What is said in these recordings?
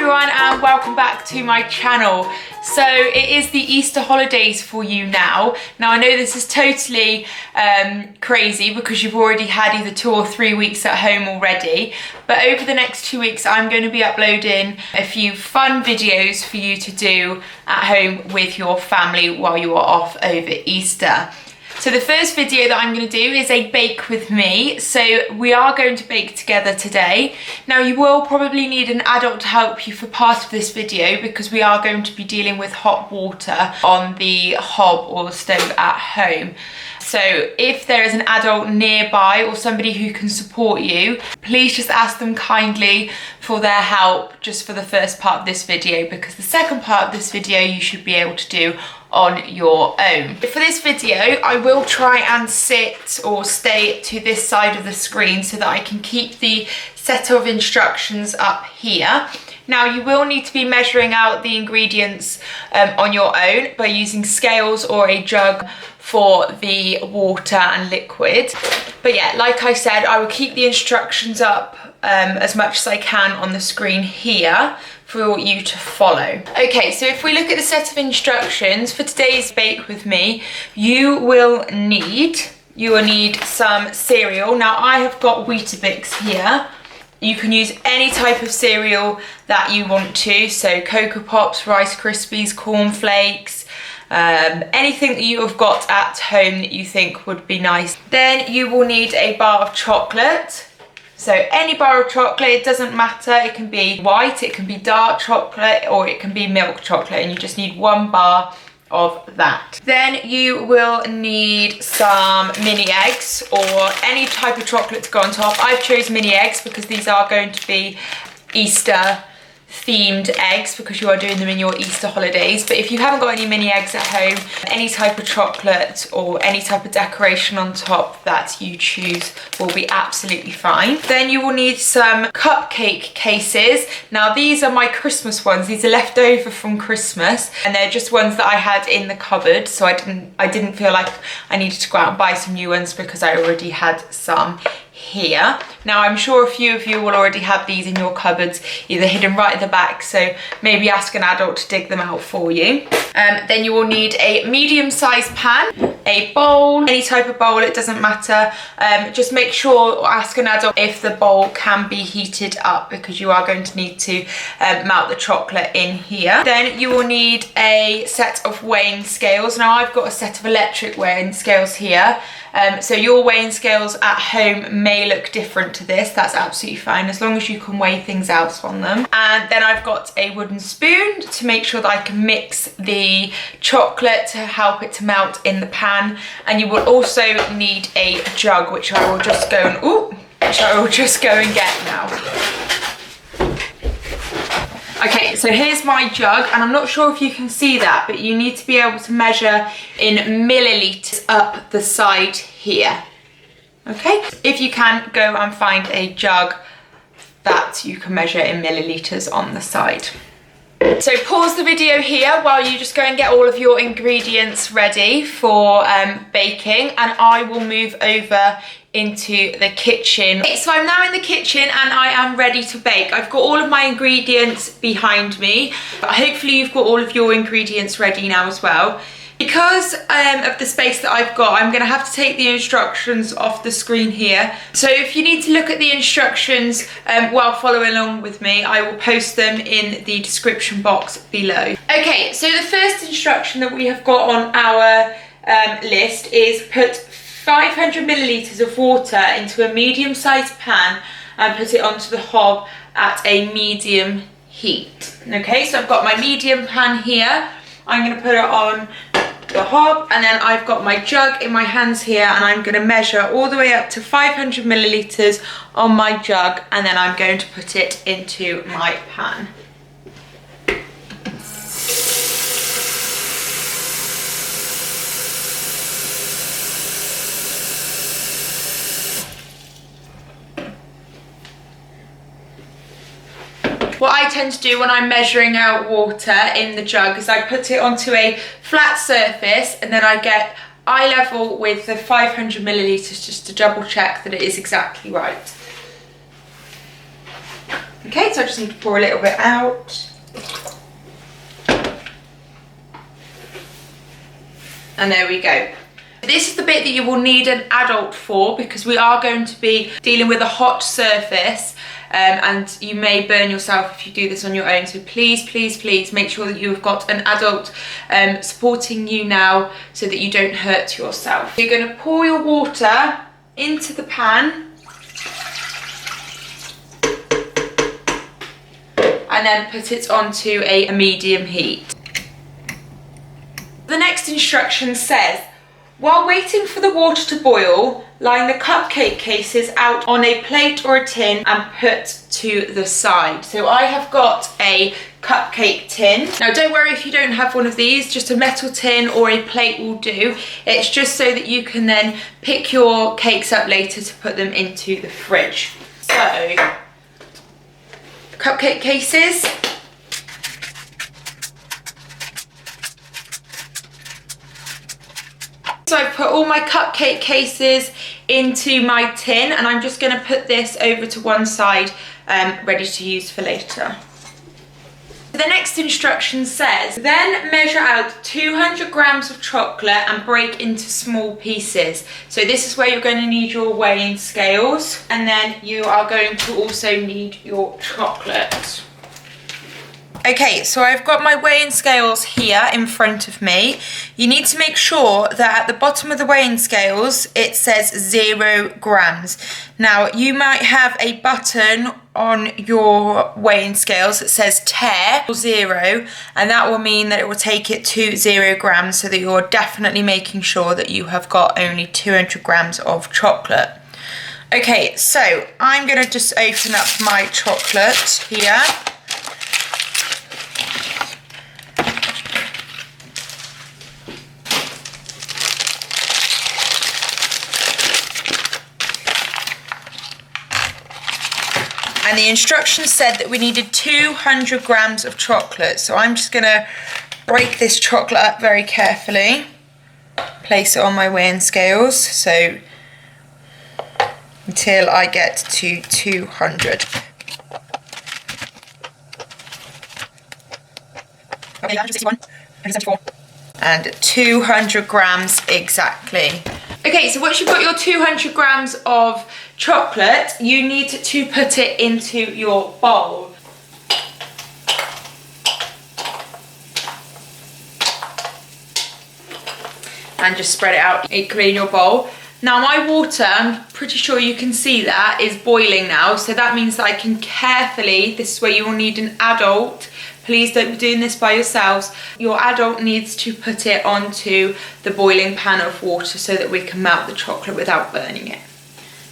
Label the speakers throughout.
Speaker 1: everyone and welcome back to my channel. So it is the Easter holidays for you now. Now I know this is totally crazy because you've already had either 2 or 3 weeks at home already, but over the next 2 weeks I'm going to be uploading a few fun videos for you to do at home with your family while you are off over Easter. So the first video that I'm going to do is a bake with me. So we are going to bake together today. Now you will probably need an adult to help you for part of this video because we are going to be dealing with hot water on the hob or the stove at home. So if there is an adult nearby or somebody who can support you, please just ask them kindly for their help just for the first part of this video, because the second part of this video you should be able to do on your own. For this video I will try and sit or stay to this side of the screen so that I can keep the set of instructions up here. Now you will need to be measuring out the ingredients on your own by using scales or a jug for the water and liquid. But yeah, like I said, I will keep the instructions up as much as I can on the screen here for you to follow. Okay, so if we look at the set of instructions for today's bake with me, you will need some cereal. Now I have got Weetabix here. You can use any type of cereal that you want to, so Cocoa Pops, Rice Krispies, Corn Flakes, anything that you have got at home that you think would be nice. Then you will need a bar of chocolate. So any bar of chocolate, it doesn't matter. It can be white, it can be dark chocolate, or it can be milk chocolate, and you just need 1 bar of that. Then you will need some mini eggs or any type of chocolate to go on top. I've chosen mini eggs because these are going to be Easter themed eggs because you are doing them in your Easter holidays. But if you haven't got any mini eggs at home, any type of chocolate or any type of decoration on top that you choose will be absolutely fine. Then you will need some cupcake cases. Now these are my Christmas ones. These are left over from Christmas and they're just ones that I had in the cupboard, so I didn't feel like I needed to go out and buy some new ones because I already had some here. Now I'm sure a few of you will already have these in your cupboards, either hidden right at the back, so maybe ask an adult to dig them out for you. Then you will need a medium-sized pan, a bowl, any type of bowl, it doesn't matter. Just make sure or ask an adult if the bowl can be heated up because you are going to need to melt the chocolate in here. Then you will need a set of weighing scales. Now I've got a set of electric weighing scales here. So your weighing scales at home may look different to this. That's absolutely fine as long as you can weigh things out on them. And then I've got a wooden spoon to make sure that I can mix the chocolate to help it to melt in the pan. And you will also need a jug, which I will just go and get now. Okay, so here's my jug, and I'm not sure if you can see that, but you need to be able to measure in milliliters up the side here. Okay, if you can, go and find a jug that you can measure in milliliters on the side. So pause the video here while you just go and get all of your ingredients ready for baking, and I will move over into the kitchen. Okay, so I'm now in the kitchen and I am ready to bake. I've got all of my ingredients behind me. Hopefully you've got all of your ingredients ready now as well. Because of the space that I've got, I'm going to have to take the instructions off the screen here. So if you need to look at the instructions while following along with me, I will post them in the description box below. Okay, so the first instruction that we have got on our list is put 500 milliliters of water into a medium-sized pan and put it onto the hob at a medium heat. Okay, so I've got my medium pan here. I'm going to put it on the hob, and then I've got my jug in my hands here, and I'm going to measure all the way up to 500 milliliters on my jug, and then I'm going to put it into my pan. What I tend to do when I'm measuring out water in the jug is I put it onto a flat surface and then I get eye level with the 500 milliliters just to double check that it is exactly right. Okay, so I just need to pour a little bit out. And there we go. This is the bit that you will need an adult for, because we are going to be dealing with a hot surface, and you may burn yourself if you do this on your own. So please, please, please make sure that you've got an adult supporting you now so that you don't hurt yourself. You're going to pour your water into the pan and then put it onto a medium heat. The next instruction says, while waiting for the water to boil, line the cupcake cases out on a plate or a tin and put to the side. So I have got a cupcake tin. Now don't worry if you don't have one of these, just a metal tin or a plate will do. It's just so that you can then pick your cakes up later to put them into the fridge. So, cupcake cases. So I've put all my cupcake cases into my tin, and I'm just going to put this over to one side, ready to use for later. The next instruction says, then measure out 200 grams of chocolate and break into small pieces. So this is where you're going to need your weighing scales, and then you are going to also need your chocolate. Okay, so I've got my weighing scales here in front of me. You need to make sure that at the bottom of the weighing scales, it says 0 grams. Now, you might have a button on your weighing scales that says tear or 0, and that will mean that it will take it to 0 grams, so that you're definitely making sure that you have got only 200 grams of chocolate. Okay, so I'm gonna just open up my chocolate here. And the instructions said that we needed 200 grams of chocolate. So I'm just gonna break this chocolate up very carefully, place it on my weighing scales, so until I get to 200. Okay, 161, 174. And 200 grams exactly. Okay, so once you've got your 200 grams of chocolate, you need to put it into your bowl. And just spread it out equally in your bowl. Now my water, I'm pretty sure you can see that, is boiling now. So that means that I can carefully, this is where you will need an adult. Please don't be doing this by yourselves. Your adult needs to put it onto the boiling pan of water so that we can melt the chocolate without burning it.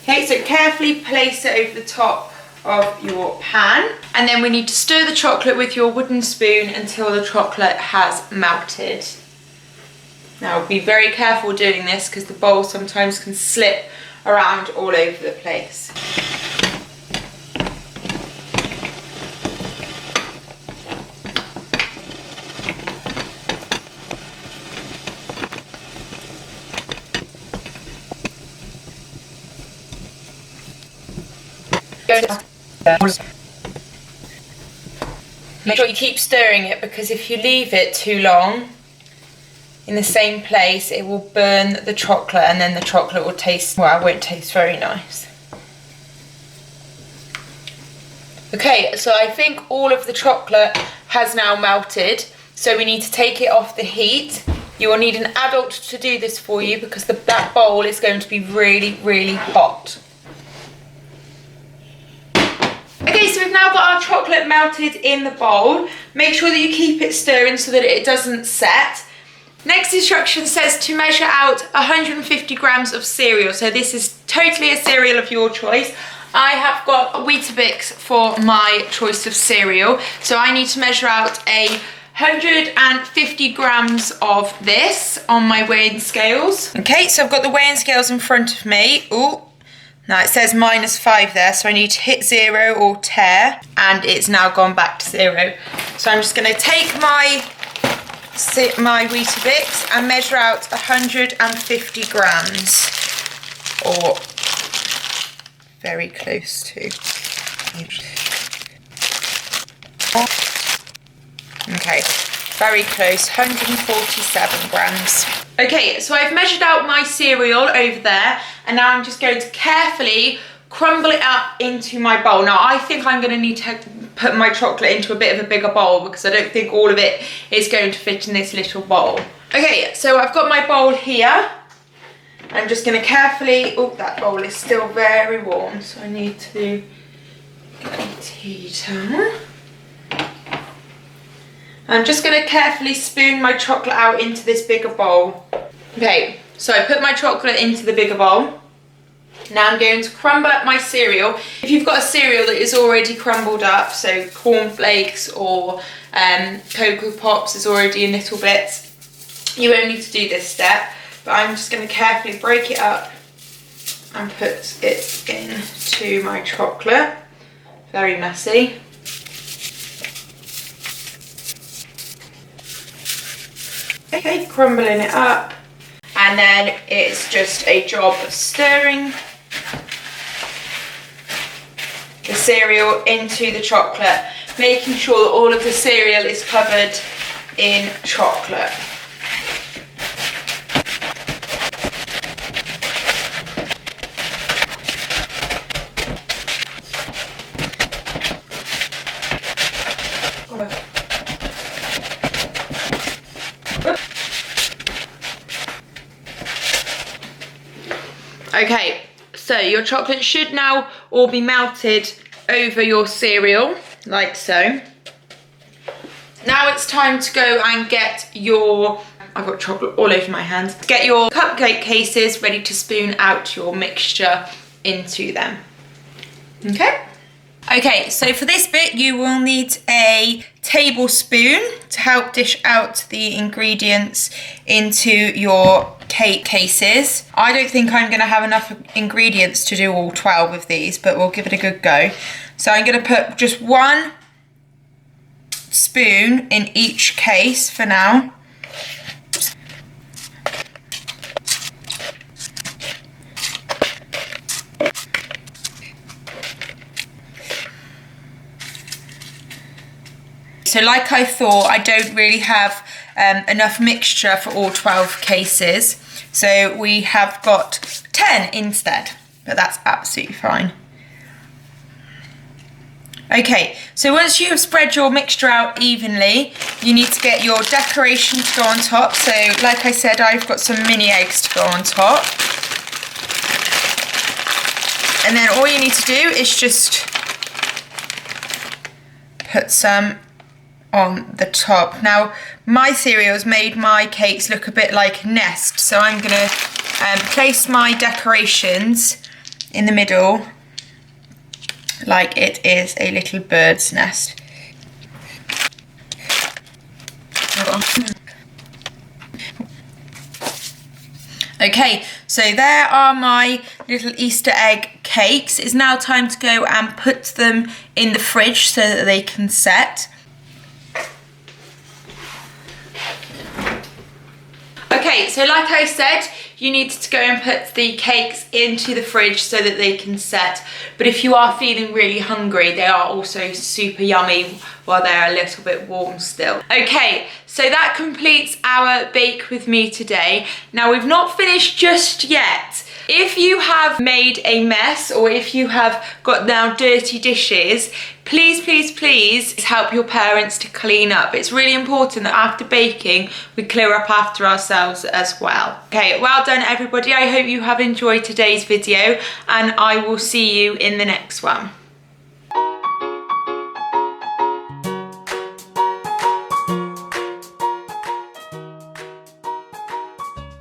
Speaker 1: Okay, so carefully place it over the top of your pan, and then we need to stir the chocolate with your wooden spoon until the chocolate has melted. Now be very careful doing this because the bowl sometimes can slip around all over the place. Make sure you keep stirring it, because if you leave it too long in the same place, it will burn the chocolate, and then the chocolate will taste, well, it won't taste very nice. Okay, so I think all of the chocolate has now melted, so we need to take it off the heat. You will need an adult to do this for you, because that bowl is going to be really, really hot. Okay, so we've now got our chocolate melted in the bowl. Make sure that you keep it stirring so that it doesn't set. Next instruction says to measure out 150 grams of cereal. So this is totally a cereal of your choice. I have got Weetabix for my choice of cereal. So I need to measure out 150 grams of this on my weighing scales. Okay, so I've got the weighing scales in front of me. Ooh. Now it says -5 there, so I need to hit 0 or tear, and it's now gone back to 0. So I'm just going to take my Weetabix and measure out 150 grams, or very close to. Okay, very close, 147 grams. Okay, so I've measured out my cereal over there, and now I'm just going to carefully crumble it up into my bowl. Now, I think I'm going to need to put my chocolate into a bit of a bigger bowl because I don't think all of it is going to fit in this little bowl. Okay, so I've got my bowl here. I'm just going to carefully, oh, that bowl is still very warm, so I need to get a tea towel. I'm just going to carefully spoon my chocolate out into this bigger bowl. Okay, so I put my chocolate into the bigger bowl. Now I'm going to crumble up my cereal. If you've got a cereal that is already crumbled up, so cornflakes or Cocoa Pops is already in little bits, you won't need to do this step. But I'm just going to carefully break it up and put it into my chocolate. Very messy. Okay, crumbling it up. And then it's just a job of stirring the cereal into the chocolate, making sure that all of the cereal is covered in chocolate. Okay, so your chocolate should now all be melted over your cereal, like so. Now it's time to go and get your, I've got chocolate all over my hands, get your cupcake cases ready to spoon out your mixture into them. Okay? Okay, so for this bit you will need a tablespoon to help dish out the ingredients into your cake cases. I don't think I'm going to have enough ingredients to do all 12 of these, but we'll give it a good go. So I'm going to put just 1 spoon in each case for now. So like I thought, I don't really have enough mixture for all 12 cases. So we have got 10 instead, but that's absolutely fine. Okay, so once you have spread your mixture out evenly, you need to get your decoration to go on top. So like I said, I've got some mini eggs to go on top. And then all you need to do is just put some on the top. Now my cereals made my cakes look a bit like nest, so I'm going to place my decorations in the middle like it is a little bird's nest. Okay, so there are my little Easter egg cakes. It's now time to go and put them in the fridge so that they can set. Okay, so like I said, you need to go and put the cakes into the fridge so that they can set. But if you are feeling really hungry, they are also super yummy while they're a little bit warm still. Okay, so that completes our bake with me today. Now we've not finished just yet. If you have made a mess or if you have got now dirty dishes, please, please, please help your parents to clean up. It's really important that after baking, we clear up after ourselves as well. Okay, well done everybody. I hope you have enjoyed today's video and I will see you in the next one.